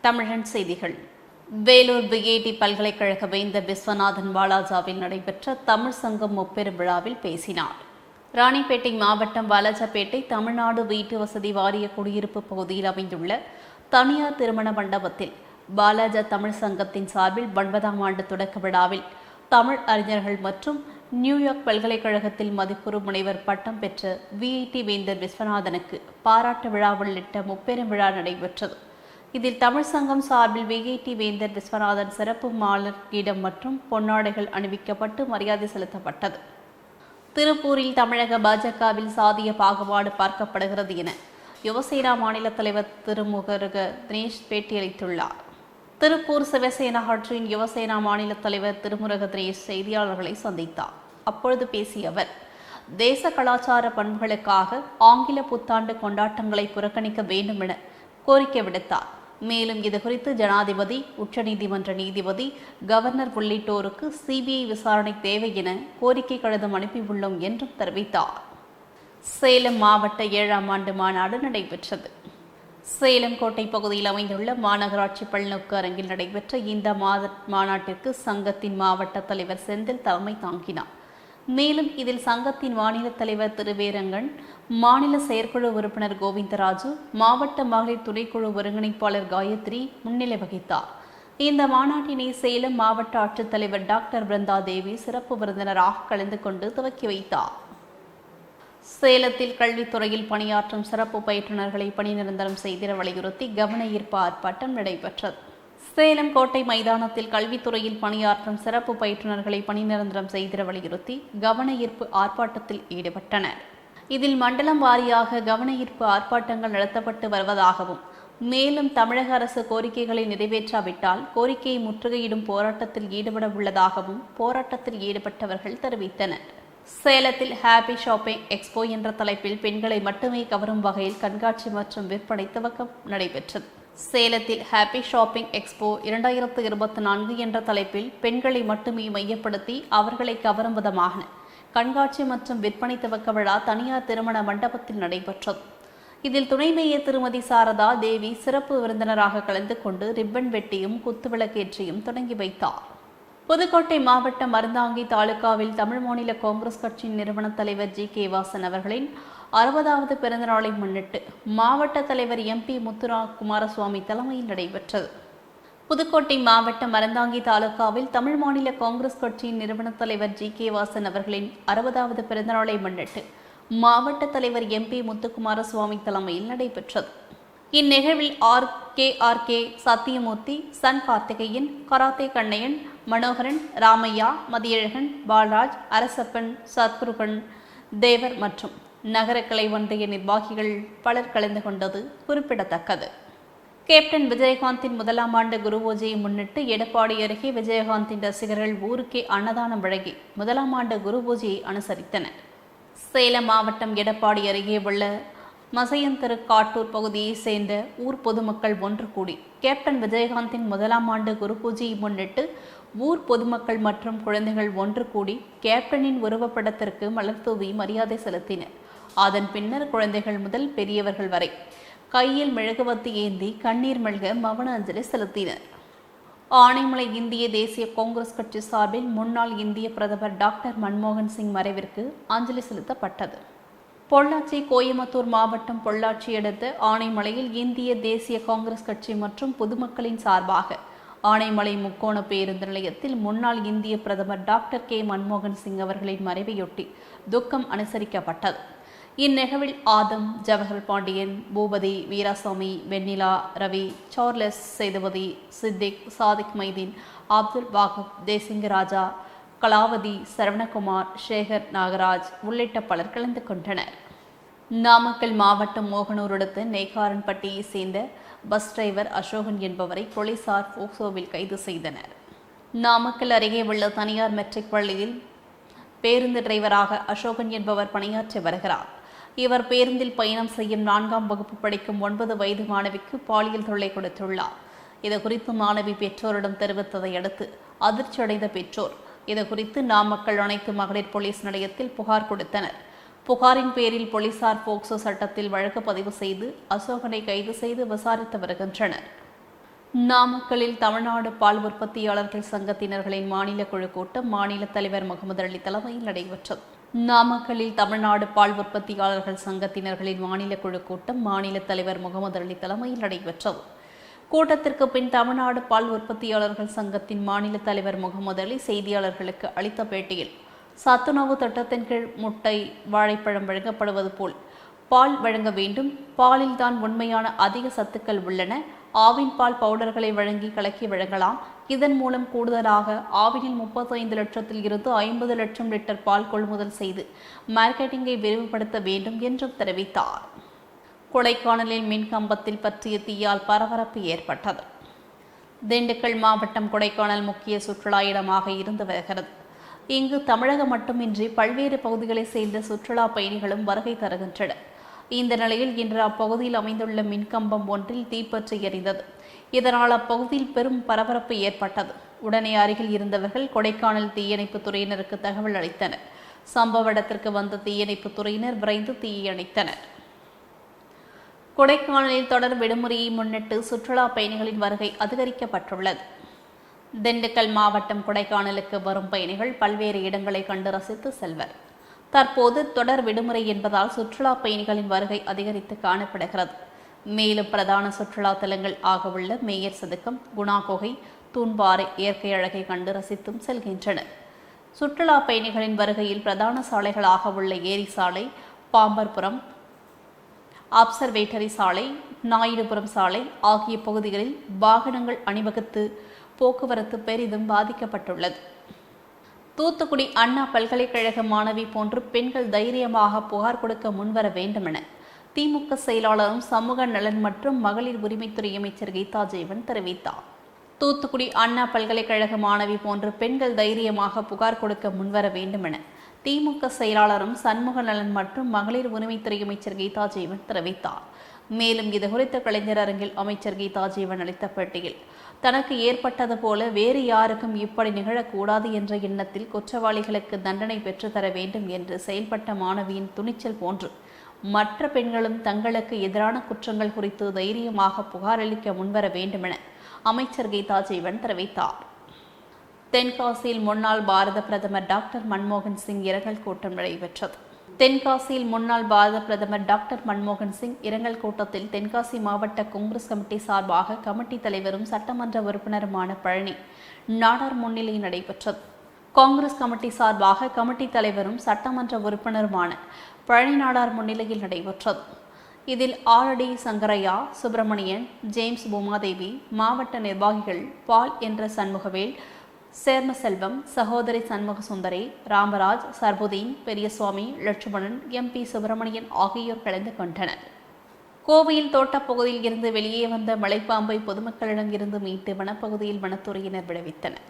தமிழன் செய்திகள். வேலூர் பிஏடி பல்கலைக்கழக வேந்தர் விஸ்வநாதன் வாலாஜாவில் நடைபெற்ற தமிழ் சங்கம் முப்பெரும் விழாவில் பேசினார். ராணிப்பேட்டை மாவட்டம் வாலாஜாபேட்டை தமிழ்நாடு வீட்டு வசதி வாரிய குடியிருப்பு பகுதியில் அமைந்துள்ள தனியார் திருமண மண்டபத்தில் பாலாஜா தமிழ் சங்கத்தின் சார்பில் 9ஆம் ஆண்டு தொடக்க விழாவில் தமிழ் அறிஞர்கள் மற்றும் நியூயார்க் பல்கலைக்கழகத்தில் மதிப்புறு முனைவர் பட்டம் பெற்ற விஐடி வேந்தர் விஸ்வநாதனுக்கு பாராட்டு விழா உள்ளிட்ட முப்பெரும் விழா நடைபெற்றது. இதில் தமிழ் சங்கம் சார்பில் விஐடி வேந்தர் விஸ்வநாதன் சிறப்பு மாலர் கீடம் மற்றும் பொன்னாடைகள் அணிவிக்கப்பட்டு மரியாதை செலுத்தப்பட்டது. திருப்பூரில் தமிழக பாஜகவில் சாதிய பாகுபாடு பார்க்கப்படுகிறது என யுவசேனா மாநில தலைவர் திருமுருக தினேஷ் பேட்டியளித்துள்ளார். திருப்பூர் சிவசேனா கட்சியின் யுவசேனா மாநில தலைவர் திருமுருக தினேஷ் செய்தியாளர்களை சந்தித்தார். அப்பொழுது பேசிய அவர், தேச கலாச்சார பண்புகளுக்காக ஆங்கில புத்தாண்டு கொண்டாட்டங்களை புறக்கணிக்க வேண்டும் என கோரிக்கை விடுத்தார். மேலும் இதுகுறித்து ஜனாதிபதி, உச்சநீதிமன்ற நீதிபதி, கவர்னர் உள்ளிட்டோருக்கு சிபிஐ விசாரணை தேவை என கோரிக்கை கடிதம் அனுப்பியுள்ளோம் என்றும் தெரிவித்தார். சேலம் மாவட்ட 7ஆம் ஆண்டு மாநாடு நடைபெற்றது. சேலம் கோட்டை பகுதியில் அமைந்துள்ள மாநகராட்சி பல்நோக்கு அரங்கில் நடைபெற்ற இந்த மாநாட்டிற்கு சங்கத்தின் மாவட்ட தலைவர் செந்தில் தலைமை தாங்கினார். மேலும் இதில் சங்கத்தின் மாநில தலைவர் திருவேரங்கன், மாநில செயற்குழு உறுப்பினர் கோவிந்தராஜு, மாவட்ட மகளிர் துணைக்குழு ஒருங்கிணைப்பாளர் காயத்ரி முன்னிலை வகித்தார். இந்த மாநாட்டினை சேலம் மாவட்ட ஆட்சித்தலைவர் டாக்டர் பிருந்தா தேவி சிறப்பு விருந்தினராக கலந்து கொண்டு துவக்கி வைத்தார். சேலத்தில் கல்வித்துறையில் பணியாற்றும் சிறப்பு பயிற்றுநர்களை பணி நிரந்தரம் செய்திட வலியுறுத்தி கவன ஈர்ப்பு ஆர்ப்பாட்டம் நடைபெற்றது. சேலம் கோட்டை மைதானத்தில் கல்வித்துறையில் பணியாற்றும் சிறப்பு பயிற்றுநர்களை பணி நிரந்தரம் செய்திட வலியுறுத்தி கவன ஈர்ப்பு ஆர்ப்பாட்டத்தில் ஈடுபட்டனர். இதில் மண்டலம் வாரியாக கவன ஈர்ப்பு ஆர்ப்பாட்டங்கள் நடத்தப்பட்டு வருவதாகவும், மேலும் தமிழக அரசு கோரிக்கைகளை நிறைவேற்றாவிட்டால் கோரிக்கையை முற்றுகையிடும் போராட்டத்தில் ஈடுபட உள்ளதாகவும் போராட்டத்தில் ஈடுபட்டவர்கள் தெரிவித்தனர். சேலத்தில் ஹாப்பி ஷாப்பிங் எக்ஸ்போ என்ற தலைப்பில் பெண்களை மட்டுமே கவரும் வகையில் கண்காட்சி மற்றும் விற்பனை துவக்கம் நடைபெற்றது. சேலத்தில் ஹாப்பி ஷாப்பிங் எக்ஸ்போ 2024 என்ற தலைப்பில் பெண்களை மட்டுமே மையப்படுத்தி அவர்களை கவரும் விதமாக கண்காட்சி மற்றும் விற்பனை துவக்க விழா தனியார் திருமண மண்டபத்தில் நடைபெற்றது. இதில் துணை மேயர் திருமதி சாரதா தேவி சிறப்பு விருந்தினராக கலந்து கொண்டு ரிப்பன் வெட்டியும் குத்துவிளக்கேற்றியும் தொடங்கி வைத்தார். புதுக்கோட்டை மாவட்டம் அறந்தாங்கி தாலுகாவில் தமிழ் மாநில காங்கிரஸ் கட்சியின் நிறுவன தலைவர் ஜி.கே. வாசன் அவர்களின் 60வது பிறந்தநாளை முன்னிட்டு மாவட்ட தலைவர் எம்பி முத்துரா குமாரசுவாமி தலைமையில் நடைபெற்றது. புதுக்கோட்டை மாவட்டம் அறந்தாங்கி தாலுகாவில் தமிழ் மாநில காங்கிரஸ் கட்சியின் நிறுவன தலைவர் ஜி.கே. வாசன் அவர்களின் 60வது பிறந்தநாளை முன்னிட்டு மாவட்ட தலைவர் எம்பி முத்துக்குமாரசுவாமி தலைமையில் நடைபெற்றது. இந்நிகழ்வில் R K. Sathyamoorthy, Sun Karthikeyan, karate Kannaiyan, Manoharan, Ramaiah, Mathiyazhagan, Paulraj, Arasappan, Sathgurugan, Thevar மற்றும் நகர கிளை ஒன்றிய நிர்வாகிகள் பலர் கலந்து கொண்டது குறிப்பிடத்தக்கது. கேப்டன் விஜயகாந்தின் 1ஆம் ஆண்டு குரு பூஜையை முன்னிட்டு எடப்பாடி அருகே விஜயகாந்தின் ரசிகர்கள் ஊருக்கே அன்னதானம் வழங்கி 1ஆம் ஆண்டு குரு பூஜையை அனுசரித்தனர். சேலம் மாவட்டம் எடப்பாடி அருகே உள்ள மசையந்தரு காட்டூர் பகுதியை சேர்ந்த ஊர் பொதுமக்கள் ஒன்று கூடி கேப்டன் விஜயகாந்தின் 1ஆம் ஆண்டு குரு பூஜையை முன்னிட்டு ஊர் பொதுமக்கள் மற்றும் குழந்தைகள் ஒன்று கூடி கேப்டனின் உருவப்படத்திற்கு மலர் தூவி மரியாதை செலுத்தினர். அதன் பின்னர் குழந்தைகள் முதல் பெரியவர்கள் வரை கையில் மெழுகுவத்தி ஏந்தி கண்ணீர் மல்க மௌன அஞ்சலி செலுத்தினர். ஆனைமலை இந்திய தேசிய காங்கிரஸ் கட்சி சார்பில் முன்னாள் இந்திய பிரதமர் டாக்டர் மன்மோகன் சிங் மறைவிற்கு அஞ்சலி செலுத்தப்பட்டது. பொள்ளாச்சி கோயம்புத்தூர் மாவட்டம் பொள்ளாச்சி அடுத்த ஆனைமலையில் இந்திய தேசிய காங்கிரஸ் கட்சி மற்றும் பொதுமக்களின் சார்பாக ஆனைமலை முக்கோண பேருந்து நிலையத்தில் முன்னாள் இந்திய பிரதமர் டாக்டர் கே மன்மோகன் சிங் அவர்களின் மறைவையொட்டி துக்கம் அனுசரிக்கப்பட்டது. இந்நிகழ்வில் ஆதம், ஜவஹர் பாண்டியன், பூபதி, வீராசாமி, வெண்ணிலா, ரவி, சார்லஸ் சேதுபதி, சித்திக், சாதிக் மைதீன், அப்துல் வாகப், தேசிங்கராஜா, கலாவதி, சரவணகுமார், சேகர் நாகராஜ் உள்ளிட்ட பலர் கலந்து கொண்டனர். நாமக்கல் மாவட்டம் மோகனூர் அடுத்த நெய்க்காரன்பட்டியை சேர்ந்த பஸ் டிரைவர் அசோகன் என்பவரை போலீசார் போக்சோவில் கைது செய்தனர். நாமக்கல் அருகே உள்ள தனியார் மெட்ரிக் பள்ளியில் பேருந்து டிரைவராக அசோகன் என்பவர் பணியாற்றி வருகிறார். இவர் பேருந்தில் பயணம் செய்யும் 4ஆம் வகுப்பு படிக்கும் 9 வயது மாணவிக்கு பாலியல் தொல்லை கொடுத்துள்ளார். இதுகுறித்து மாணவி பெற்றோரிடம் தெரிவித்ததை அடுத்து அதிர்ச்சியடைந்த பெற்றோர் இதுகுறித்து நாமக்கல் அனைத்து மகளிர் போலீஸ் நிலையத்தில் புகார் கொடுத்தனர். புகாரின் பேரில் போலீசார் போக்சோ சட்டத்தில் வழக்கு பதிவு செய்து அசோகனை கைது செய்து விசாரித்து வருகின்றனர். நாமக்கல்லில் தமிழ்நாடு பால் உற்பத்தியாளர்கள் சங்கத்தினர்களின் மாநில குழு கூட்டம் மாநில தலைவர் முகமது அலி தலைமையில் நடைபெற்றது. நாமக்கல்லில் தமிழ்நாடு பால் உற்பத்தியாளர்கள் சங்கத்தினர்களின் மாநில குழு கூட்டம் மாநில தலைவர் முகமது அலி தலைமையில் நடைபெற்றது. கூட்டத்திற்கு பின் தமிழ்நாடு பால் உற்பத்தியாளர்கள் சங்கத்தின் மாநில தலைவர் முகமது அலி செய்தியாளர்களுக்கு அளித்த பேட்டியில், சத்துணவு திட்டத்தின் கீழ் முட்டை, வாழைப்பழம் வழங்கப்படுவது போல் பால் வழங்க வேண்டும். பாலில்தான் உண்மையான அதிக சத்துக்கள் உள்ளன. ஆவின் பால் பவுடர்களை வழங்கி கலக்கி வழங்கலாம். இதன் மூலம் கூடுதலாக ஆவினில் 35 லட்சத்தில் இருந்து 50 லட்சம் லிட்டர் பால் கொள்முதல் செய்து மார்க்கெட்டிங்கை விரிவுபடுத்த வேண்டும் என்றும் தெரிவித்தார். கொடைக்கானலில் மின் கம்பத்தில் பற்றிய தீயால் பரபரப்பு ஏற்பட்டது. திண்டுக்கல் மாவட்டம் கொடைக்கானல் முக்கிய சுற்றுலா இடமாக இருந்து வருகிறது. இங்கு தமிழகம் மட்டுமின்றி பல்வேறு பகுதிகளைச் சேர்ந்த சுற்றுலா பயணிகளும் வருகை தருகின்றனர். இந்த நிலையில் இன்று அப்பகுதியில் அமைந்துள்ள மின்கம்பம் ஒன்றில் தீப்பற்றி எரிந்தது. இதனால் அப்பகுதியில் பெரும் பரபரப்பு ஏற்பட்டது. உடனே அருகில் இருந்தவர்கள் கொடைக்கானல் தீயணைப்பு துறையினருக்கு தகவல் அளித்தனர். சம்பவ இடத்திற்கு வந்த தீயணைப்பு துறையினர் விரைந்து தீயை அணைத்தனர். கொடைக்கானலில் தொடர் விடுமுறையை முன்னிட்டு சுற்றுலா பயணிகளின் வருகை அதிகரிக்கப்பட்டுள்ளது. திண்டுக்கல் மாவட்டம் கொடைக்கானலுக்கு வரும் பயணிகள் பல்வேறு இடங்களை கண்டு ரசித்து செல்வர். தற்போது தொடர் விடுமுறை என்பதால் சுற்றுலா பயணிகளின் வருகை அதிகரித்து காணப்படுகிறது. மேலும் பிரதான சுற்றுலா தலங்கள் ஆகவுள்ள மேயர் சதுக்கம், குணா குகை, தூண்பாறை இயற்கை அழகை கண்டு ரசித்தும் செல்கின்றனர். சுற்றுலா பயணிகளின் வருகையில் பிரதான சாலைகளாக உள்ள ஏரி சாலை, பாம்பர்புரம், அப்சர்வேட்டரி சாலை, நாயுடுபுரம் சாலை ஆகிய பகுதிகளில் வாகனங்கள் அணிவகுத்து போக்குவரத்து பெரிதும் பாதிக்கப்பட்டுள்ளது. தூத்துக்குடி அண்ணா பல்கலைக்கழக மாணவி போன்று பெண்கள் தைரியமாக புகார் கொடுக்க முன்வர வேண்டும் என திமுக செயலாளரும் சமூக நலன் மற்றும் மகளிர் உரிமைத்துறை அமைச்சர் கீதா ஜீவன் தெரிவித்தார். தூத்துக்குடி அண்ணா பல்கலைக்கழக மாணவி போன்று பெண்கள் தைரியமாக புகார் கொடுக்க முன்வர வேண்டும் என திமுக செயலாளரும் சமூக நலன் மற்றும் மகளிர் உரிமைத்துறை அமைச்சர் கீதா ஜீவன் தெரிவித்தார். மேலும் இதுகுறித்த கலைஞர் அரங்கில் அமைச்சர் கீதா ஜீவன் அளித்த பேட்டியில், தனக்கு ஏற்பட்டது போல வேறு யாருக்கும் இப்படி நிகழக்கூடாது என்ற எண்ணத்தில் குற்றவாளிகளுக்கு தண்டனை பெற்றுத்தர வேண்டும் என்று செயல்பட்ட மாணவியின் துணிச்சல் போன்று மற்ற பெண்களும் தங்களுக்கு எதிரான குற்றங்கள் குறித்து தைரியமாக புகார் அளிக்க முன்வர வேண்டும் என அமைச்சர் கீதா ஜீவன் தெரிவித்தார். தென்காசியில் முன்னாள் பாரத பிரதமர் டாக்டர் மன்மோகன் சிங் இரங்கல் கூட்டம் நடைபெற்றது. தென்காசியில் முன்னாள் பாரத பிரதமர் டாக்டர் மன்மோகன் சிங் இரங்கல் கூட்டத்தில் தென்காசி மாவட்ட காங்கிரஸ் கமிட்டி சார்பாக கமிட்டி தலைவரும் சட்டமன்ற உறுப்பினருமான பழனி நாடார் முன்னிலையில் நடைபெற்றது. காங்கிரஸ் கமிட்டி சார்பாக கமிட்டி தலைவரும் சட்டமன்ற உறுப்பினருமான பழனி நாடார் முன்னிலையில் நடைபெற்றது. இதில் ஆரடி சங்கரையா, சுப்பிரமணியன், ஜேம்ஸ், பூமாதேவி, மாவட்ட நிர்வாகிகள் பால் என்ற சண்முகவேல், சேர்மசெல்வம், சகோதரி சண்முக சுந்தரி, ராமராஜ், சர்புதீன், பெரியசுவாமி, லட்சுமணன், MP சுப்பிரமணியன் ஆகியோர் கலந்து கொண்டனர். கோவையில் தோட்டப்பகுதியில் இருந்து வெளியே வந்த மலைப்பாம்பை பொதுமக்களிடம் இருந்து மீட்டு வனப்பகுதியில் வனத்துறையினர் விடுவித்தனர்.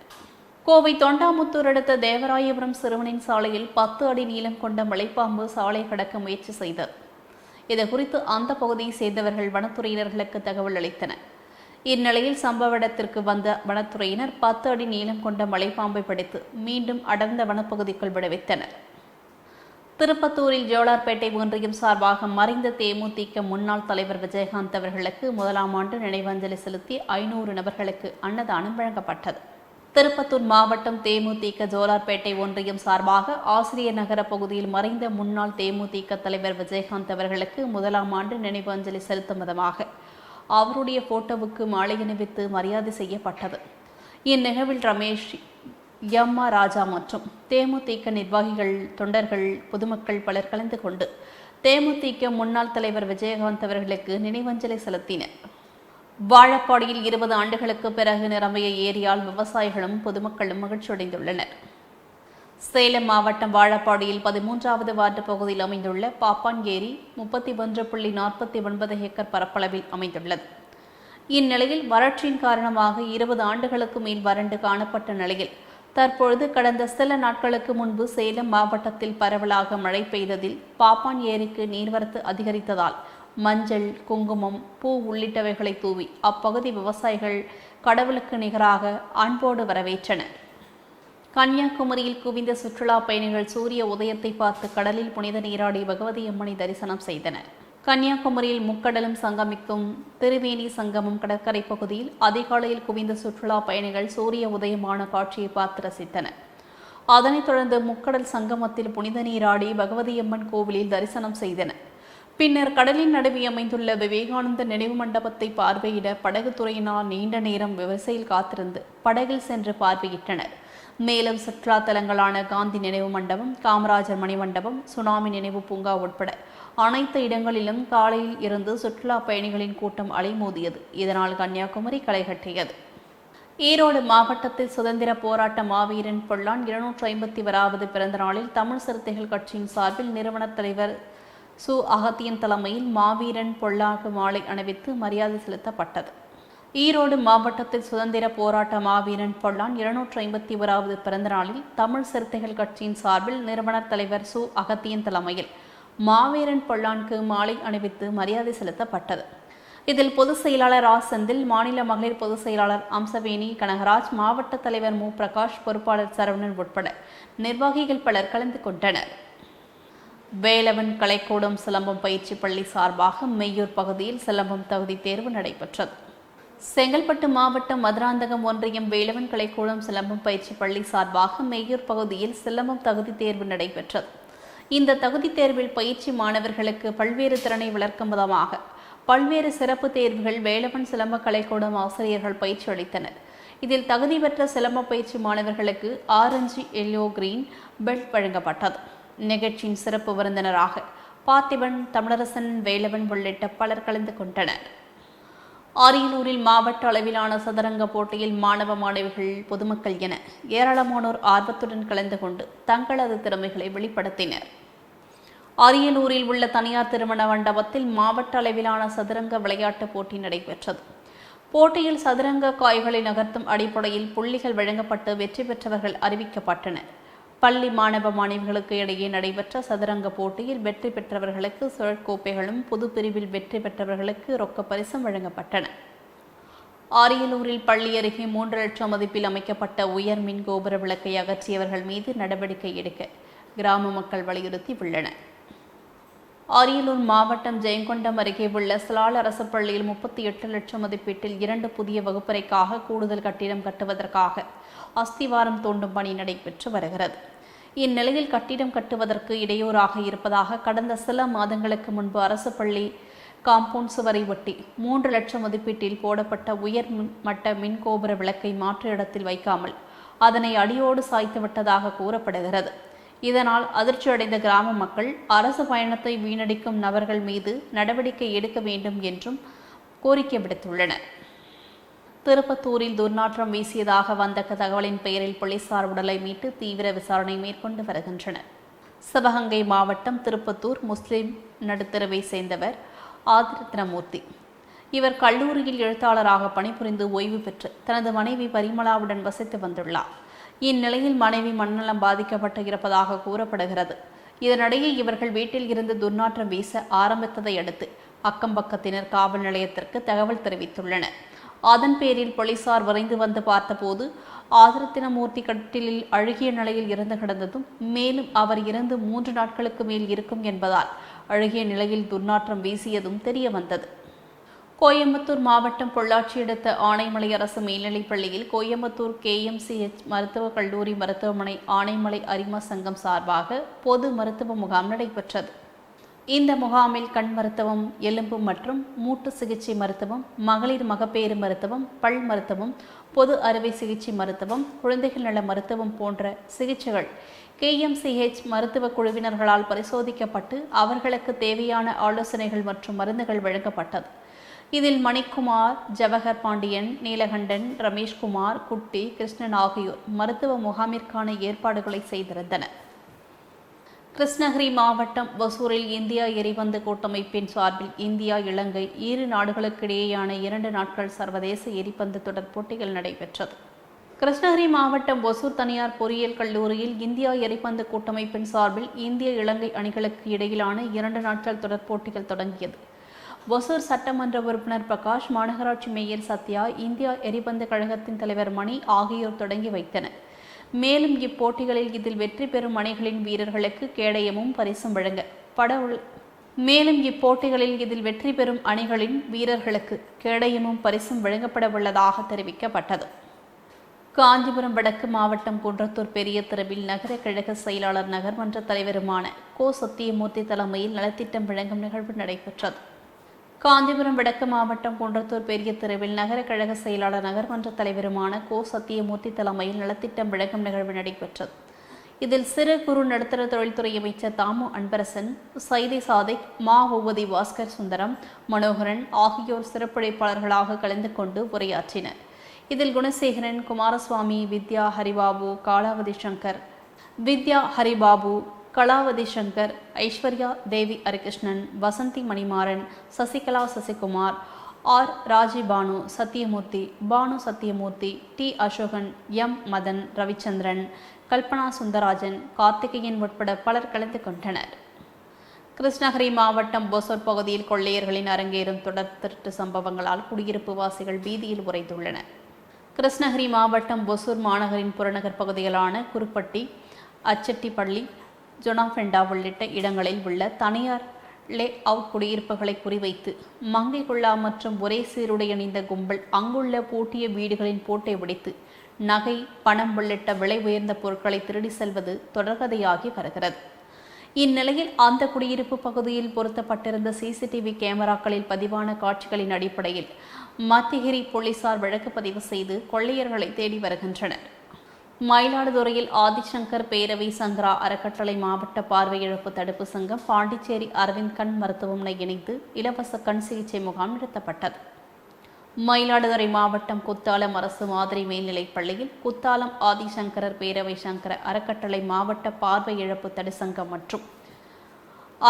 கோவை தொண்டாமுத்தூர் அடுத்த தேவராயபுரம் சிறுவனின் சாலையில் 10 அடி நீளம் கொண்ட மலைப்பாம்பு சாலை கடக்க முயற்சி செய்தது. இதுகுறித்து அந்த பகுதியை சேர்ந்தவர்கள் வனத்துறையினர்களுக்கு தகவல் அளித்தனர். இந்நிலையில் சம்பவ இடத்திற்கு வந்த வனத்துறையினர் 10 அடி நீளம் கொண்ட மலைப்பாம்பை பிடித்து மீண்டும் அடர்ந்த வனப்பகுதிக்குள் விடுவித்தனர். திருப்பத்தூரில் ஜோலார்பேட்டை ஒன்றியம் சார்பாக மறைந்த தேமுதிக முன்னாள் தலைவர் விஜயகாந்த் அவர்களுக்கு 1ஆம் ஆண்டு நினைவஞ்சலி செலுத்தி 500 நபர்களுக்கு அன்னதானம் வழங்கப்பட்டது. திருப்பத்தூர் மாவட்டம் தேமுதிக ஜோலார்பேட்டை ஒன்றியம் சார்பாக ஆசிரியர் நகர பகுதியில் மறைந்த முன்னாள் தேமுதிக தலைவர் விஜயகாந்த் அவர்களுக்கு 1ஆம் ஆண்டு நினைவஞ்சலி செலுத்தும் விதமாக அவருடைய போட்டோவுக்கு மாலை அணிவித்து மரியாதை செய்யப்பட்டது. இந்நிகழ்வில் ரமேஷ், எம்மா ராஜா மற்றும் தேமுதிக நிர்வாகிகள், தொண்டர்கள், பொதுமக்கள் பலர் கலந்து கொண்டு தேமுதிக முன்னாள் தலைவர் விஜயகாந்த் அவர்களுக்கு நினைவஞ்சலி செலுத்தினர். வாழப்பாடியில் 20 ஆண்டுகளுக்கு பிறகு நிரம்பிய ஏரியால் விவசாயிகளும் பொதுமக்களும் மகிழ்ச்சியடைந்துள்ளனர். சேலம் மாவட்டம் வாழப்பாடியில் 13வது வார்டு பகுதியில் அமைந்துள்ள பாப்பான் ஏரி 31.49 ஏக்கர் பரப்பளவில் அமைந்துள்ளது. இந்நிலையில் வறட்சியின் காரணமாக 20 ஆண்டுகளுக்கு மேல் வறண்டு காணப்பட்ட நிலையில் தற்பொழுது கடந்த சில நாட்களுக்கு முன்பு சேலம் மாவட்டத்தில் பரவலாக மழை பெய்ததில் பாப்பான் ஏரிக்கு நீர்வரத்து அதிகரித்ததால் மஞ்சள், குங்குமம், பூ உள்ளிட்டவைகளை தூவி அப்பகுதி விவசாயிகள் கடவுளுக்கு நிகராக அன்போடு வரவேற்றனர். கன்னியாகுமரியில் குவிந்த சுற்றுலா பயணிகள் சூரிய உதயத்தை பார்த்து கடலில் புனித நீராடி பகவதி அம்மனை தரிசனம் செய்தனர். கன்னியாகுமரியில் முக்கடலும் சங்கமிக்கும் திருவேணி சங்கமம் கடற்கரை பகுதியில் அதிகாலையில் குவிந்த சுற்றுலா பயணிகள் சூரிய உதயமான காட்சியை பார்த்து ரசித்தனர். அதனைத் தொடர்ந்து முக்கடல் சங்கமத்தில் புனித நீராடி பகவதியம்மன் கோவிலில் தரிசனம் செய்தனர். பின்னர் கடலின் நடுவே அமைந்துள்ள விவேகானந்த நினைவு மண்டபத்தை பார்வையிட படகுத்துறையினர் நீண்ட நேரம் விவசாயில் காத்திருந்து படகில் சென்று பார்வையிட்டனர். மேலும் சுற்றுலா தலங்களான காந்தி நினைவு மண்டபம், காமராஜர் மணிமண்டபம், சுனாமி நினைவு பூங்கா உட்பட அனைத்து இடங்களிலும் காலையில் இருந்து சுற்றுலா பயணிகளின் கூட்டம் அலைமோதியது. இதனால் கன்னியாகுமரி களைகட்டியது. ஈரோடு மாவட்டத்தில் சுதந்திர போராட்ட மாவீரன் பொல்லான் 250வது பிறந்த நாளில் தமிழ் சிறுத்தைகள் கட்சியின் சார்பில் நிறுவன தலைவர் சு. அகத்தியன் தலைமையில் மாவீரன் பொல்லாக்கு மாலை அணிவித்து மரியாதை செலுத்தப்பட்டது. ஈரோடு மாவட்டத்தில் சுதந்திர போராட்ட மாவீரன் பொல்லான் 251வது பிறந்த நாளில் தமிழ் சிறுத்தைகள் கட்சியின் சார்பில் நிறுவனர் தலைவர் சு. அகத்தியன் தலைமையில் மாவீரன் பொல்லானுக்கு மாலை அணிவித்து மரியாதை செலுத்தப்பட்டது. இதில் பொதுச் செயலாளர் ஆ. செந்தில், மாநில மகளிர் பொதுச் செயலாளர் அம்சவேணி கனகராஜ், மாவட்ட தலைவர் மு. பிரகாஷ், பொறுப்பாளர் சரவணன் உட்பட நிர்வாகிகள் பலர் கலந்து கொண்டனர். வேலவன் கலைக்கூடம் சிலம்பம் பயிற்சி பள்ளி சார்பாக மெய்யூர் பகுதியில் சிலம்பம் தகுதி தேர்வு நடைபெற்றது. செங்கல்பட்டு மாவட்டம் மதுராந்தகம் ஒன்றியம் வேலவன் கலைக்கூடம் சிலம்பம் பயிற்சி பள்ளி சார்பாக மெய்யூர் பகுதியில் சிலம்பம் தகுதி தேர்வு நடைபெற்றது. இந்த தகுதி தேர்வில் பயிற்சி மாணவர்களுக்கு பல்வேறு திறனை வளர்க்கும் விதமாக பல்வேறு சிறப்பு தேர்வுகள் வேலவன் சிலம்ப கலைக்கூடம் ஆசிரியர்கள் பயிற்சி அளித்தனர். இதில் தகுதி பெற்ற சிலம்ப பயிற்சி மாணவர்களுக்கு ஆரஞ்சு, எல்லோ, கிரீன் பெல்ட் வழங்கப்பட்டது. நிகழ்ச்சியின் சிறப்பு விருந்தினராக பார்த்திபன், தமிழரசன், வேலவன் உள்ளிட்ட பலர் கலந்து கொண்டனர். அரியலூரில் மாவட்ட அளவிலான சதுரங்க போட்டியில் மாணவ மாணவிகள், பொதுமக்கள் என ஏராளமானோர் ஆர்வத்துடன் கலந்து கொண்டு தங்களது திறமைகளை வெளிப்படுத்தினர். அரியலூரில் உள்ள தனியார் திருமண மண்டபத்தில் மாவட்ட அளவிலான சதுரங்க விளையாட்டுப் போட்டி நடைபெற்றது. போட்டியில் சதுரங்க காய்களை நகர்த்தும் அடிப்படையில் புள்ளிகள் வழங்கப்பட்டு வெற்றி பெற்றவர்கள் அறிவிக்கப்பட்டனர். பள்ளி மாணவ மாணவிகளுக்கு இடையே நடைபெற்ற சதுரங்க போட்டியில் வெற்றி பெற்றவர்களுக்கு சுழற்கோப்பைகளும், பொது பிரிவில் வெற்றி பெற்றவர்களுக்கு ரொக்க பரிசும் வழங்கப்பட்டன. அரியலூரில் பள்ளி அருகே 3 லட்சம் மதிப்பில் அமைக்கப்பட்ட உயர் மின் கோபுர விளக்கை அகற்றியவர்கள் மீது நடவடிக்கை எடுக்க கிராம மக்கள் வலியுறுத்தி உள்ளனர். அரியலூர் மாவட்டம் ஜெயங்கொண்டம் அருகே உள்ள சிலால் அரசு பள்ளியில் 38 லட்சம் மதிப்பீட்டில் 2 புதிய வகுப்பறைக்காக கூடுதல் கட்டிடம் கட்டுவதற்காக அஸ்திவாரம் தோண்டும் பணி நடைபெற்று வருகிறது. இந்நிலையில் கட்டிடம் கட்டுவதற்கு இடையூறாக இருப்பதாக கடந்த சில மாதங்களுக்கு முன்பு அரசு பள்ளி காம்பவுண்ட் சுவரை ஒட்டி 3 லட்சம் மதிப்பீட்டில் போடப்பட்ட உயர் மட்ட மின் கோபுர விளக்கை மாற்று இடத்தில் வைக்காமல் அதனை அடியோடு சாய்த்து விட்டதாக கூறப்படுகிறது. இதனால் அதிர்ச்சியடைந்த கிராம மக்கள் அரசு பயணத்தை வீணடிக்கும் நபர்கள் மீது நடவடிக்கை எடுக்க வேண்டும் என்றும் கோரிக்கை விடுத்துள்ளனர். திருப்பத்தூரில் துர்நாற்றம் வீசியதாக வந்த தகவலின் பெயரில் போலீசார் உடலை மீட்டு தீவிர விசாரணை மேற்கொண்டு வருகின்றனர். சிவகங்கை மாவட்டம் திருப்பத்தூர் முஸ்லிம் நடுத்தரவை சேர்ந்தவர் ஆதிரத்னமூர்த்தி. இவர் கல்லூரியில் எழுத்தாளராக பணிபுரிந்து ஓய்வு பெற்று தனது மனைவி பரிமளாவுடன் வசித்து வந்துள்ளார். இந்நிலையில் மனைவி மனநலம் பாதிக்கப்பட்டு இருப்பதாக கூறப்படுகிறது. இதனிடையே இவர்கள் வீட்டில் இருந்து துர்நாற்றம் வீச ஆரம்பித்ததை அடுத்து அக்கம்பக்கத்தினர் காவல் நிலையத்திற்கு தகவல் தெரிவித்துள்ளனர். அதன் பேரில் போலீசார் விரைந்து வந்து பார்த்தபோது ஆதிரத்தினமூர்த்தி கட்டிலில் அழுகிய நிலையில் இறந்து கிடந்ததும், மேலும் அவர் இறந்து 3 நாட்களுக்கு மேல் இருக்கும் என்பதால் அழுகிய நிலையில் துர்நாற்றம் வீசியதும் தெரிய வந்தது. கோயம்புத்தூர் மாவட்டம் பொள்ளாச்சி அடுத்த ஆனைமலை அரசு மேல்நிலைப் பள்ளியில் கோயம்புத்தூர் KMCH மருத்துவக் கல்லூரி மருத்துவமனை ஆனைமலை அரிமா சங்கம் சார்பாக பொது மருத்துவ முகாம் நடைபெற்றது. இந்த முகாமில் கண் மருத்துவம், எலும்பு மற்றும் மூட்டு சிகிச்சை மருத்துவம், மகளிர் மகப்பேறு மருத்துவம், பல் மருத்துவம், பொது அறுவை சிகிச்சை மருத்துவம், குழந்தைகள் நல மருத்துவம் போன்ற சிகிச்சைகள் KMCH மருத்துவ குழுவினர்களால் பரிசோதிக்கப்பட்டு அவர்களுக்கு தேவையான ஆலோசனைகள் மற்றும் மருந்துகள் வழங்கப்பட்டது. இதில் மணிக்குமார், ஜவஹர் பாண்டியன், நீலகண்டன், ரமேஷ்குமார், குட்டி, கிருஷ்ணன் ஆகியோர் மருத்துவ முகாமிற்கான ஏற்பாடுகளை செய்திருந்தனர். கிருஷ்ணகிரி மாவட்டம் ஒசூரில் இந்தியா எரிபந்து கூட்டமைப்பின் சார்பில் இந்தியா, இலங்கை இரு நாடுகளுக்கிடையேயான 2 நாட்கள் சர்வதேச எரிபந்து தொடர் போட்டிகள் நடைபெற்றது. கிருஷ்ணகிரி மாவட்டம் ஒசூர் தனியார் பொறியியல் கல்லூரியில் இந்தியா எரிபந்து கூட்டமைப்பின் சார்பில் இந்திய, இலங்கை அணிகளுக்கு இடையிலான 2 நாட்கள் தொடர் போட்டிகள் தொடங்கியது. ஒசூர் சட்டமன்ற உறுப்பினர் பிரகாஷ், மாநகராட்சி மேயர் சத்யா, இந்தியா எரிபந்து கழகத்தின் தலைவர் மணி ஆகியோர் தொடங்கி வைத்தனர். மேலும் இப்போட்டிகளில் இதில் வெற்றி பெறும் அணிகளின் வீரர்களுக்கு கேடயமும் பரிசும் வழங்க மேலும் இப்போட்டிகளில் இதில் வெற்றி பெறும் அணிகளின் வீரர்களுக்கு கேடயமும் பரிசும் வழங்கப்பட உள்ளதாக தெரிவிக்கப்பட்டது. காஞ்சிபுரம் வடக்கு மாவட்டம் குன்றத்தூர் பெரிய தெருவில் நகர கழக செயலாளர் நகர்மன்ற தலைவருமான கோ. சத்தியமூர்த்தி தலைமையில் நலத்திட்டம் வழங்கும் நிகழ்வு நடைபெற்றது. காஞ்சிபுரம் வடக்கு மாவட்டம் குன்றத்தூர் பெரிய தெருவில் நகர கழக செயலாளர் நகர்மன்ற தலைவருமான கோ. சத்தியமூர்த்தி தலைமையில் நலத்திட்டம் வழங்கும் நிகழ்வு நடைபெற்றது. இதில் சிறு குறு நடுத்தர தொழில்துறை அமைச்சர் தாமு அன்பரசன், சைதை சாதிக், மா. உவதி பாஸ்கர் சுந்தரம், மனோகரன் ஆகியோர் சிறப்புழைப்பாளர்களாக கலந்து கொண்டு உரையாற்றினர். இதில் Gunasekaran, Kumaraswamy, Vidya Haribabu, Kalavathi Shankar, Aishwarya Devi Harikrishnan, Vasanthi Manimaran, Sasikala Sasikumar, R. Rajibanu Sathyamoorthy, T. Ashokan, M. Madhan, Ravichandran, Kalpana Sundarajan, Karthikeyan உட்பட பலர் கலந்து கொண்டனர். கிருஷ்ணகிரி மாவட்டம் ஒசூர் பகுதியில் கொள்ளையர்களின் அரங்கேறும் தொடர் திருட்டு சம்பவங்களால் குடியிருப்பு வாசிகள் பீதியில் உறைந்துள்ளனர். கிருஷ்ணகிரி மாவட்டம் ஒசூர் மாநகரின் புறநகர் பகுதிகளான குருப்பட்டி, அச்செட்டிப்பள்ளி, ஜொனாஃபெண்டா உள்ளிட்ட இடங்களில் உள்ள தனியார் லே அவுட் குடியிருப்புகளை குறிவைத்து மங்கை குள்ளா மற்றும் ஒரே சீருடை அணிந்த கும்பல் அங்குள்ள பூட்டிய வீடுகளின் பூட்டை உடைத்து நகை, பணம் உள்ளிட்ட விலை உயர்ந்த பொருட்களை திருடி செல்வது தொடர்கதையாகி வருகிறது. இந்நிலையில் அந்த குடியிருப்பு பகுதியில் பொருத்தப்பட்டிருந்த சிசிடிவி கேமராக்களில் பதிவான காட்சிகளின் அடிப்படையில் மத்திகிரி போலீசார் வழக்கு பதிவு செய்து கொள்ளையர்களை தேடி வருகின்றனர். மயிலாடுதுறையில் ஆதிசங்கர் பேரவை சங்கரா அறக்கட்டளை மாவட்ட பார்வையிழப்பு தடுப்பு சங்கம் பாண்டிச்சேரி அரவிந்த் கண் மருத்துவமனை இணைந்து இலவச கண் சிகிச்சை முகாம் நடத்தப்பட்டது. மயிலாடுதுறை மாவட்டம் குத்தாலம் அரசு மாதிரி மேல்நிலைப் பள்ளியில் குத்தாலம் ஆதிசங்கரர் பேரவை சங்கர அறக்கட்டளை மாவட்ட பார்வை இழப்பு தடு சங்கம் மற்றும்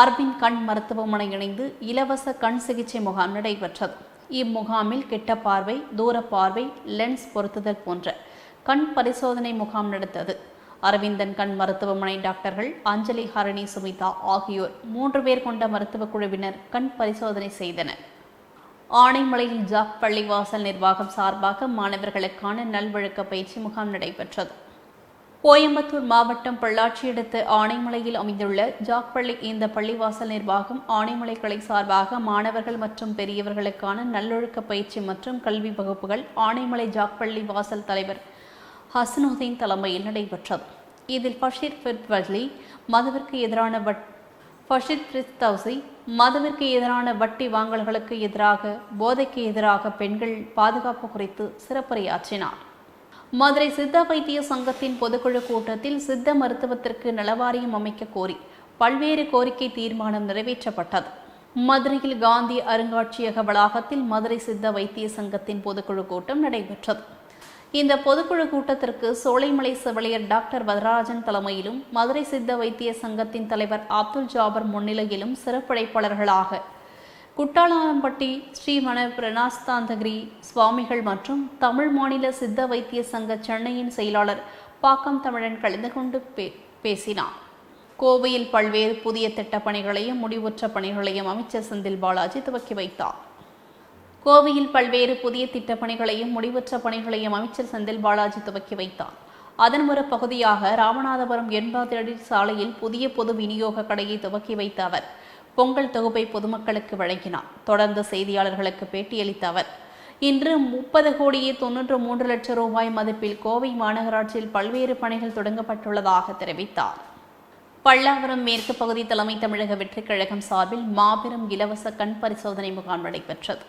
அரவிந்த் கண் மருத்துவமனை இணைந்து இலவச கண் சிகிச்சை முகாம் நடைபெற்றது. இம்முகாமில் கிட்ட பார்வை, தூர பார்வை, லென்ஸ் பொருத்துதல் போன்ற கண் பரிசோதனை முகாம் நடந்தது. அரவிந்தன் கண் மருத்துவமனை டாக்டர்கள் அஞ்சலி, ஹரணி, சுமிதா ஆகியோர் 3 பேர் கொண்ட மருத்துவ குழுவினர் கண் பரிசோதனை செய்தனர். ஆனைமலையில் ஜாக் பள்ளிவாசல் நிர்வாகம் சார்பாக மாணவர்களுக்கான நல்வழக்க பயிற்சி முகாம் நடைபெற்றது. கோயம்புத்தூர் மாவட்டம் பொள்ளாச்சி அடுத்த ஆனைமலையில் அமைந்துள்ள ஜாக் பள்ளி இந்த பள்ளிவாசல் நிர்வாகம் ஆனைமலை கிளை சார்பாக மாணவர்கள் மற்றும் பெரியவர்களுக்கான நல்லொழுக்க பயிற்சி மற்றும் கல்வி வகுப்புகள் ஆனைமலை ஜாக் பள்ளி வாசல் தலைவர் ஹசனுதீன் தலைமையில் நடைபெற்றது. இதில் பஷீர் ஃபிர்தௌசி மதவிற்கு எதிரான வட்டி வாங்கல்களுக்கு எதிராக, போதைக்கு எதிராக பெண்கள் பாதுகாப்பு குறித்து சிறப்புரையாற்றினார். மதுரை சித்த வைத்திய சங்கத்தின் பொதுக்குழு கூட்டத்தில் சித்த மருத்துவத்திற்கு நலவாரியம் அமைக்க கோரி பல்வேறு கோரிக்கை தீர்மானம் நிறைவேற்றப்பட்டது. மதுரையில் காந்தி அருங்காட்சியக வளாகத்தில் மதுரை சித்த வைத்திய சங்கத்தின் பொதுக்குழு கூட்டம் நடைபெற்றது. இந்த பொதுக்குழு கூட்டத்திற்கு சோலைமலை செவிலியர் டாக்டர் வரதராஜன் தலைமையிலும் மதுரை சித்த வைத்திய சங்கத்தின் தலைவர் அப்துல் ஜாபர் முன்னிலையிலும் சிறப்புழைப்பாளர்களாக குட்டாலாம்பட்டி ஸ்ரீமண பிரணாஸ்தாந்தகிரி சுவாமிகள் மற்றும் தமிழ் மாநில சித்த வைத்திய சங்க சென்னையின் செயலாளர் பாக்கம் தமிழன் கலந்து கொண்டு பேசினார். கோவையில் பல்வேறு புதிய திட்டப்பணிகளையும் முடிவுற்ற பணிகளையும் அமைச்சர் செந்தில் பாலாஜி துவக்கி வைத்தார். கோவையில் பல்வேறு புதிய திட்டப்பணிகளையும் முடிவுற்ற பணிகளையும் அமைச்சர் செந்தில் பாலாஜி துவக்கி வைத்தார். அதன் ஒரு பகுதியாக ராமநாதபுரம் 80 அடி சாலையில் புதிய பொது விநியோக கடையை துவக்கி வைத்த அவர் பொங்கல் தொகுப்பை பொதுமக்களுக்கு வழங்கினார். தொடர்ந்து செய்தியாளர்களுக்கு பேட்டியளித்த அவர் இன்று 30,93 லட்சம் ரூபாய் மதிப்பில் கோவை மாநகராட்சியில் பல்வேறு பணிகள் தொடங்கப்பட்டுள்ளதாக தெரிவித்தார். பல்லாவரம் மேற்கு பகுதி தலைமை தமிழக வெற்றிக் கழகம் சார்பில் மாபெரும் இலவச கண் பரிசோதனை முகாம் நடைபெற்றது.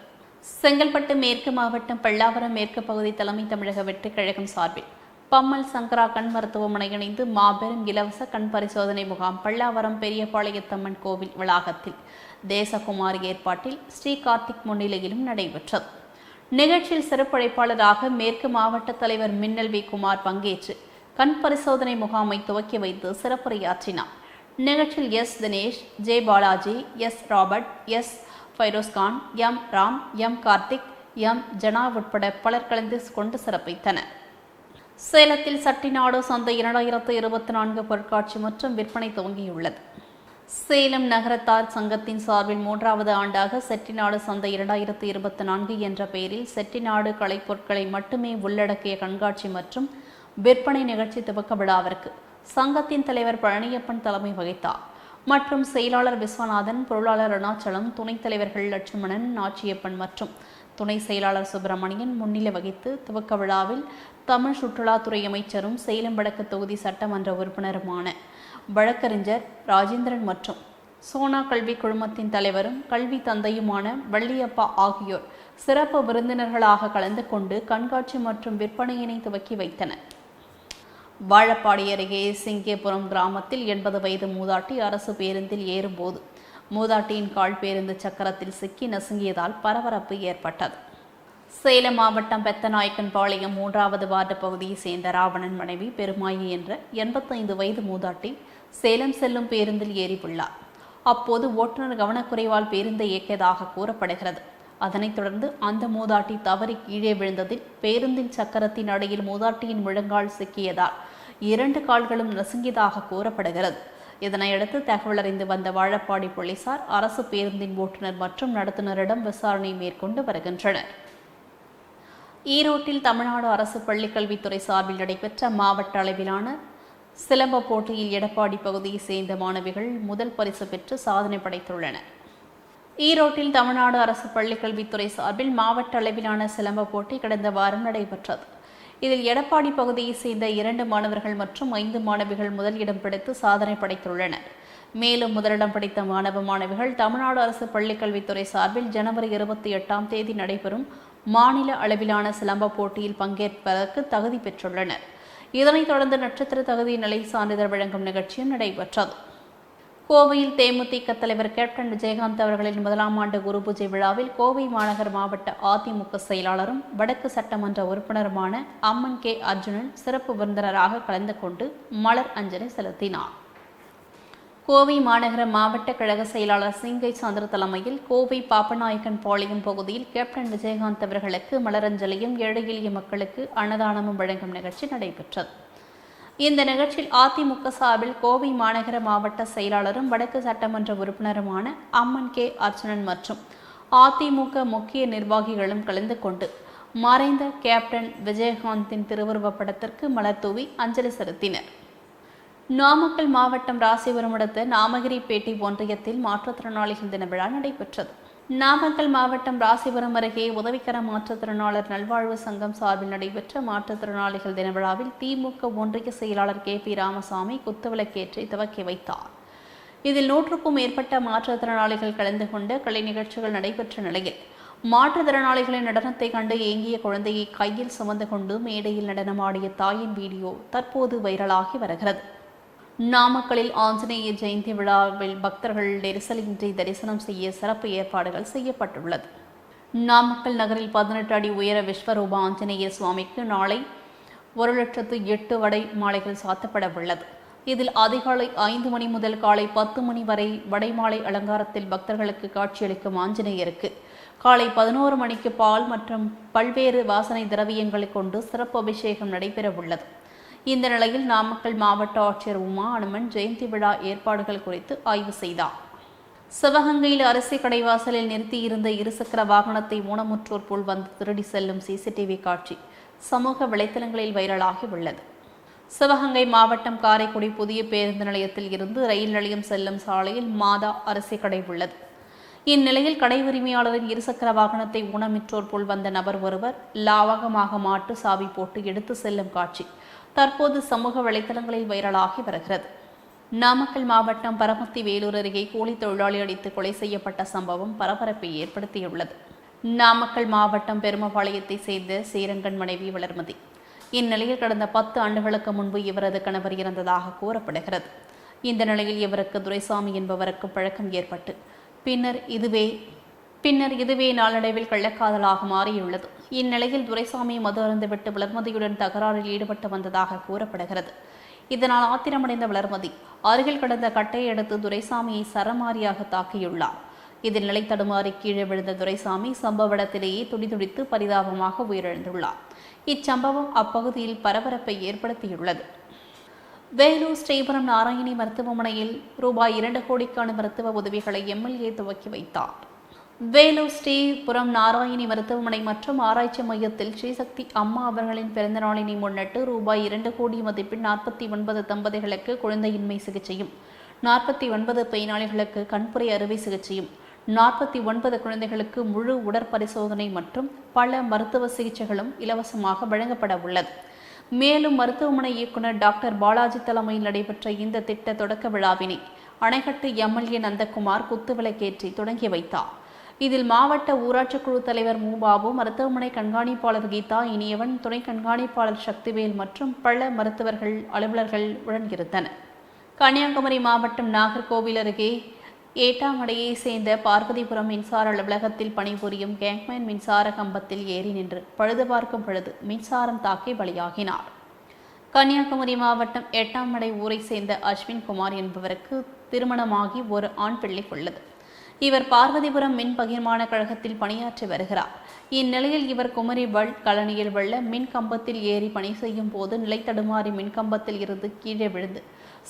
செங்கல்பட்டு மேற்கு மாவட்டம் பல்லாவரம் மேற்கு பகுதி தலைமை தமிழக வெற்றிக் கழகம் சார்பில் பம்மல் சங்கரா கண் மருத்துவமனை இணைந்து மாபெரும் இலவச கண் பரிசோதனை முகாம் பல்லாவரம் பெரியபாளையத்தம்மன் கோவில் வளாகத்தில் தேசகுமாரி ஏற்பாட்டில் ஸ்ரீ கார்த்திக் முன்னிலையிலும் நடைபெற்றது. நிகழ்ச்சியில் சிறப்புழைப்பாளராக மேற்கு மாவட்ட தலைவர் மின்னல் வி. குமார் பங்கேற்று கண் பரிசோதனை முகாமை துவக்கி வைத்து சிறப்புரையாற்றினார். நிகழ்ச்சியில் S. Dinesh, J. Balaji, S. Robert, S. Firozkhan, M. Ram, M. Karthik, M. Jana உட்பட பலர் கலந்து கொண்டு சிறப்பித்தனர். சேலத்தில் செட்டிநாடு சந்தை 2024 பொருட்காட்சி மற்றும் விற்பனை துவங்கியுள்ளது. சேலம் நகரத்தார் சங்கத்தின் சார்பில் 3வது ஆண்டாக செட்டிநாடு சந்தை 2024 என்ற பெயரில் செட்டிநாடு கலைப்பொருட்களை மட்டுமே உள்ளடக்கிய கண்காட்சி மற்றும் விற்பனை நிகழ்ச்சி துவக்க விழாவிற்கு சங்கத்தின் தலைவர் பழனியப்பன் தலைமை வகித்தார். மற்றும் செயலாளர் விஸ்வநாதன், பொருளாளர் அருணாச்சலம், துணைத் தலைவர்கள் லட்சுமணன், நாச்சியப்பன் மற்றும் துணை செயலாளர் சுப்பிரமணியன் முன்னிலை வகித்து துவக்க விழாவில் தமிழ் சுற்றுலாத்துறை அமைச்சரும் சேலம் வடக்கு தொகுதி சட்டமன்ற உறுப்பினருமான வழக்கறிஞர் ராஜேந்திரன் மற்றும் சோனா கல்வி குழுமத்தின் தலைவரும் கல்வி தந்தையுமான வள்ளியப்பா ஆகியோர் சிறப்பு விருந்தினர்களாக கலந்து கொண்டு கண்காட்சி மற்றும் விற்பனையினை துவக்கி வைத்தனர். வாழப்பாடி அருகே சிங்கேபுரம் கிராமத்தில் 80 வயது மூதாட்டி அரசு பேருந்தில் ஏறும்போது மூதாட்டியின் கால் பேருந்து சக்கரத்தில் சிக்கி நசுங்கியதால் பரபரப்பு ஏற்பட்டது. சேலம் மாவட்டம் பெத்தநாயக்கன்பாளையம் 3வது வார்டு பகுதியை சேர்ந்த ராவணன் மனைவி பெருமாயி என்ற 85 வயது மூதாட்டி சேலம் செல்லும் பேருந்தில் ஏறி உள்ளார். அப்போது ஓட்டுநர் கவனக்குறைவால் பேருந்தை இயக்கியதாக கூறப்படுகிறது. அதனைத் தொடர்ந்து அந்த மூதாட்டி தவறி கீழே விழுந்ததில் பேருந்தின் சக்கரத்தின் அடியில் மூதாட்டியின் முழங்கால் சிக்கியதால் 2 கால்களும் நசுங்கியதாக கூறப்படுகிறது. இதனையடுத்து தகவல் அறிந்து வந்த வாழப்பாடி போலீசார் அரசு பேருந்தின் ஓட்டுநர் மற்றும் நடத்துனரிடம் விசாரணை மேற்கொண்டு வருகின்றனர். ஈரோட்டில் தமிழ்நாடு அரசு பள்ளிக்கல்வித்துறை சார்பில் நடைபெற்ற மாவட்ட அளவிலான சிலம்ப போட்டியில் எடப்பாடி பகுதியை சேர்ந்த மாணவிகள் முதல் பரிசு பெற்று சாதனை படைத்துள்ளனர். ஈரோட்டில் தமிழ்நாடு அரசு பள்ளிக்கல்வித்துறை சார்பில் மாவட்ட அளவிலான சிலம்ப போட்டி கடந்த வாரம் நடைபெற்றது. இதில் எடப்பாடி பகுதியை சேர்ந்த 2 மாணவர்கள் மற்றும் 5 மாணவிகள் முதல் இடம் பிடித்து சாதனை படைத்துள்ளனர். மேலும் முதலிடம் பிடித்த மாணவிகள் தமிழ்நாடு அரசு பள்ளிக்கல்வித்துறை சார்பில் ஜனவரி 28ஆம் தேதி நடைபெறும் மாநில அளவிலான சிலம்ப போட்டியில் பங்கேற்பதற்கு தகுதி பெற்றுள்ளனர். இதனைத் தொடர்ந்து நட்சத்திர தகுதி நிலை சான்றிதழ் வழங்கும் நிகழ்ச்சியும் நடைபெற்றது. கோவையில் தேமுதிக தலைவர் கேப்டன் விஜயகாந்த் அவர்களின் 1ஆம் ஆண்டு குரு பூஜை விழாவில் கோவை மாநகர் மாவட்ட அதிமுக செயலாளரும் வடக்கு சட்டமன்ற உறுப்பினருமான அம்மன் கே அர்ஜுனன் சிறப்பு விருந்தினராக கலந்து கொண்டு மலர் அஞ்சலி செலுத்தினார். கோவை மாநகர மாவட்ட கழக செயலாளர் சிங்கை சந்திர தலைமையில் கோவை பாப்பநாயக்கன் பாளையம் பகுதியில் கேப்டன் விஜயகாந்த் அவர்களுக்கு மலரஞ்சலியும் ஏழை எளிய மக்களுக்கு அன்னதானமும் வழங்கும் நிகழ்ச்சி நடைபெற்றது. இந்த நிகழ்ச்சியில் அதிமுக சார்பில் கோவை மாநகர மாவட்ட செயலாளரும் வடக்கு சட்டமன்ற உறுப்பினருமான அம்மன் கே அர்ச்சனன் மற்றும் அதிமுக முக்கிய நிர்வாகிகளும் கலந்து கொண்டு மறைந்த கேப்டன் விஜயகாந்தின் திருவுருவப் படத்திற்கு மலர் தூவி அஞ்சலி செலுத்தினர். நாமக்கல் மாவட்டம் ராசிபுரம் அடுத்த நாமகிரிப்பேட்டை ஒன்றியத்தில் மாற்றுத்திறனாளிகள் தின விழா நடைபெற்றது. நாமக்கல் மாவட்டம் ராசிபுரம் அருகே உதவிக்கர மாற்றுத்திறனாளர் நல்வாழ்வு சங்கம் சார்பில் நடைபெற்ற மாற்றுத்திறனாளிகள் தின விழாவில் திமுக ஒன்றிய செயலாளர் KP ராமசாமி குத்துவிளக்கேற்றி துவக்கி வைத்தார். இதில் 100க்கும் மேற்பட்ட மாற்றுத்திறனாளிகள் கலந்து கொண்ட கலை நிகழ்ச்சிகள் நடைபெற்ற நிலையில் மாற்றுத்திறனாளிகளின் நடனத்தை கண்டு ஏங்கிய குழந்தையை கையில் சுமந்து கொண்டு மேடையில் நடனமாடிய தாயின் வீடியோ தற்போது வைரலாகி வருகிறது. நாமக்கலில் ஆஞ்சநேய ஜெயந்தி விழாவில் பக்தர்கள் நெரிசலின்றி தரிசனம் செய்ய சிறப்பு ஏற்பாடுகள் செய்யப்பட்டுள்ளது. நாமக்கல் நகரில் 18 அடி உயர விஸ்வரூப ஆஞ்சநேய சுவாமிக்கு நாளை 1,08,000 வடை மாலைகள் சாத்தப்பட உள்ளது. இதில் அதிகாலை 5 மணி முதல் காலை 10 மணி வரை வடைமாலை அலங்காரத்தில் பக்தர்களுக்கு காட்சியளிக்கும் ஆஞ்சநேயருக்கு காலை 11 மணிக்கு பால் மற்றும் பல்வேறு வாசனை திரவியங்களை கொண்டு சிறப்பு அபிஷேகம் நடைபெற உள்ளது. இந்த நிலையில் நாமக்கல் மாவட்ட ஆட்சியர் உமா அனுமன் ஜெயந்தி விழா ஏற்பாடுகள் குறித்து ஆய்வு செய்தார். சிவகங்கையில் அரிசி கடைவாசலில் நிறுத்தியிருந்த இருசக்கர வாகனத்தை ஊனமுற்றோர் போல் வந்து திருடி செல்லும் CCTV காட்சி சமூக வலைத்தளங்களில் வைரலாகி உள்ளது. சிவகங்கை மாவட்டம் காரைக்குடி புதிய பேருந்து நிலையத்தில் இருந்து ரயில் நிலையம் செல்லும் சாலையில் மாதா அரிசி கடை உள்ளது. இந்நிலையில் கடை உரிமையாளரின் இருசக்கர வாகனத்தை ஊனமுற்றோர் போல் வந்த நபர் ஒருவர் லாவகமாக மாட்டு சாவி போட்டு எடுத்து செல்லும் காட்சி தற்போது சமூக வலைதளங்களில் வைரலாகி வருகிறது. நாமக்கல் மாவட்டம் பரமத்தி வேலூர் அருகே கூலி தொழிலாளி அடித்து கொலை செய்யப்பட்ட சம்பவம் பரபரப்பை ஏற்படுத்தியுள்ளது. நாமக்கல் மாவட்டம் பெருமபாளையத்தை சேர்ந்த சேரங்கன் மனைவி வளர்மதி. இந்நிலையில் கடந்த 10 ஆண்டுகளுக்கு முன்பு இவரது கணவர் இறந்ததாக கூறப்படுகிறது. இந்த நிலையில் இவருக்கு துரைசாமி என்பவருக்கு பழக்கம் ஏற்பட்டு பின்னர் இதுவே நாளடைவில் கள்ளக்காதலாக மாறியுள்ளது. இந்நிலையில் துரைசாமி மது அருந்துவிட்டு வளர்மதியுடன் தகராறில் ஈடுபட்டு வந்ததாக கூறப்படுகிறது. இதனால் ஆத்திரமடைந்த வளர்மதி அருகில் கிடந்த கட்டையை எடுத்து துரைசாமியை சரமாரியாக தாக்கியுள்ளார். இதில் நிலை தடுமாறி கீழே விழுந்த துரைசாமி சம்பவ இடத்திலேயே துடிதுடித்து பரிதாபமாக உயிரிழந்துள்ளார். இச்சம்பவம் அப்பகுதியில் பரபரப்பை ஏற்படுத்தியுள்ளது. வேலூர் ஸ்ரீபுரம் நாராயணி மருத்துவமனையில் ரூபாய் 2 கோடிக்கான மருத்துவ உதவிகளை MLA துவக்கி வைத்தார். வேலூர் ஸ்ரீபுரம் நாராயணி மருத்துவமனை மற்றும் ஆராய்ச்சி மையத்தில் ஸ்ரீசக்தி அம்மா அவர்களின் பிறந்தநாளினை முன்னிட்டு ரூபாய் 2 கோடி மதிப்பில் 49 தம்பதிகளுக்கு குழந்தையின்மை சிகிச்சையும் 49 பயனாளிகளுக்கு கண்புரை அறுவை சிகிச்சையும் 49 குழந்தைகளுக்கு முழு உடற்பரிசோதனை மற்றும் பல மருத்துவ சிகிச்சைகளும் இலவசமாக வழங்கப்பட உள்ளது. மேலும் மருத்துவமனை இயக்குநர் டாக்டர் பாலாஜி தலைமையில் நடைபெற்ற இந்த திட்ட தொடக்க விழாவினை அணைக்கட்டு எம்எல்ஏ நந்தகுமார் குத்துவிளக்கேற்றி தொடங்கி வைத்தார். இதில் மாவட்ட ஊராட்சி குழு தலைவர் மூபாபு, மருத்துவமனை கண்காணிப்பாளர் கீதா இனியவன், துணை கண்காணிப்பாளர் சக்திவேல் மற்றும் பல மருத்துவர்கள், அலுவலர்கள் உடனிருந்தனர். கன்னியாகுமரி மாவட்டம் நாகர்கோவில் அருகே ஏட்டாமடையை சேர்ந்த பார்வதிபுரம் மின்சார அலுவலகத்தில் பணிபுரியும் கேங்மேன் மின்சார கம்பத்தில் ஏறி நின்று பழுது பார்க்கும் பொழுது மின்சாரம் தாக்கி பலியாகினார். கன்னியாகுமரி மாவட்டம் எட்டாமடை ஊரை சேர்ந்த அஸ்வின் குமார் என்பவருக்கு திருமணமாகி ஒரு ஆண் பிள்ளை உள்ளது. இவர் பார்வதிபுரம் மின் பகிர்மான கழகத்தில் பணியாற்றி வருகிறார். இந்நிலையில் இவர் குமரி கழனியில் உள்ள மின் கம்பத்தில் ஏறி பணி செய்யும் போது நிலை தடுமாறி மின்கம்பத்தில் இருந்து கீழே விழுந்து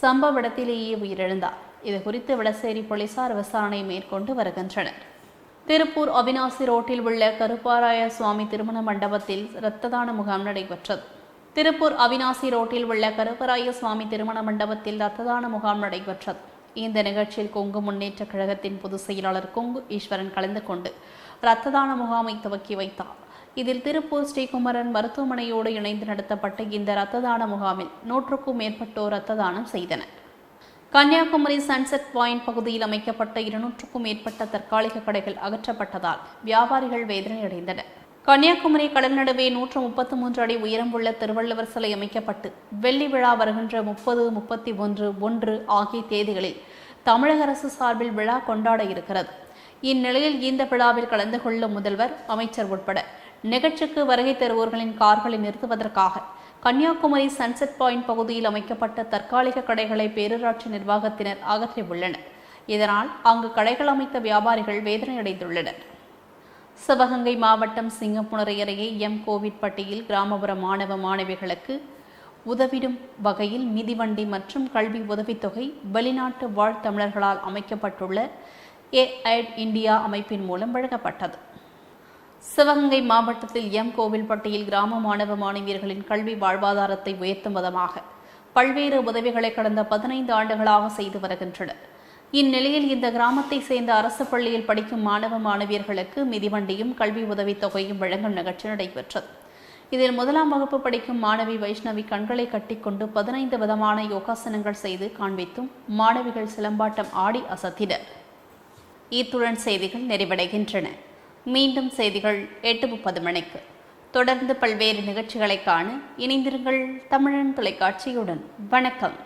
சம்பவ இடத்திலேயே உயிரிழந்தார். இதுகுறித்து விளசேரி போலீசார் விசாரணை மேற்கொண்டு வருகின்றனர். திருப்பூர் அவினாசி ரோட்டில் உள்ள கருப்பாராய சுவாமி திருமண மண்டபத்தில் இரத்த தான முகாம் நடைபெற்றது. திருப்பூர் அவினாசி ரோட்டில் உள்ள கருப்பராய சுவாமி திருமண மண்டபத்தில் இரத்த தான முகாம் நடைபெற்றது. இந்த நிகழ்ச்சியில் கொங்கு முன்னேற்ற கழகத்தின் பொதுச் செயலாளர் கொங்கு ஈஸ்வரன் கலந்து கொண்டு இரத்த தான முகாமை துவக்கி வைத்தார். இதில் திருப்பூர் ஸ்ரீகுமரன் மருத்துவமனையோடு இணைந்து நடத்தப்பட்ட இந்த இரத்த தான முகாமில் 100க்கும் மேற்பட்டோர் இரத்த தானம் செய்தனர். கன்னியாகுமரி சன்செட் பாயிண்ட் பகுதியில் அமைக்கப்பட்ட 200க்கும் மேற்பட்ட தற்காலிக கடைகள் அகற்றப்பட்டதால் வியாபாரிகள் வேதனையடைந்தனர். கன்னியாகுமரி கடல் நடுவே 133 அடி உயரம் உள்ள திருவள்ளுவர் சிலை அமைக்கப்பட்டு வெள்ளி விழா வருகின்ற 30, 31, 1 ஆகிய தேதிகளில் தமிழக அரசு சார்பில் விழா கொண்டாட இருக்கிறது. இந்நிலையில் இந்த விழாவில் கலந்து கொள்ளும் முதல்வர், அமைச்சர் உட்பட நிகழ்ச்சிக்கு வருகை தருவோர்களின் கார்களை நிறுத்துவதற்காக கன்னியாகுமரி சன்செட் பாயிண்ட் பகுதியில் அமைக்கப்பட்ட தற்காலிக கடைகளை பேரூராட்சி நிர்வாகத்தினர் அகற்றியுள்ளனர். இதனால் அங்கு கடைகள் அமைத்த வியாபாரிகள் வேதனையடைந்துள்ளனர். சிவகங்கை மாவட்டம் சிங்கப்புணரை அருகே கோவிட்பட்டியில் கிராமப்புற மாணவ மாணவிகளுக்கு உதவிடும் வகையில் மிதிவண்டி மற்றும் கல்வி உதவித்தொகை வெளிநாட்டு வாழ் தமிழர்களால் அமைக்கப்பட்டுள்ள ஏஐட் இந்தியா அமைப்பின் மூலம் வழங்கப்பட்டது. சிவகங்கை மாவட்டத்தில் கோவில்பட்டியில் கிராம மாணவ மாணவியர்களின் கல்வி வாழ்வாதாரத்தை உயர்த்தும் விதமாக பல்வேறு உதவிகளை கடந்த 15 ஆண்டுகளாக செய்து வருகின்றனர். இந்நிலையில் இந்த கிராமத்தை சேர்ந்த அரசு பள்ளியில் படிக்கும் மாணவ மாணவியர்களுக்கு மிதிவண்டியும் கல்வி உதவித்தொகையும் வழங்கும் நிகழ்ச்சி நடைபெற்றது. இதில் 1ஆம் வகுப்பு படிக்கும் மாணவி வைஷ்ணவி கண்களை கட்டிக்கொண்டு 15 விதமான யோகாசனங்கள் செய்து காண்பித்தும் மாணவிகள் சிலம்பாட்டம் ஆடி அசத்தினர். இத்துடன் செய்திகள் நிறைவடைகின்றன. மீண்டும் செய்திகள் 8:30 மணிக்கு. தொடர்ந்து பல்வேறு நிகழ்ச்சிகளை காண இணைந்திருங்கள் தமிழன் தொலைக்காட்சியுடன். வணக்கம்.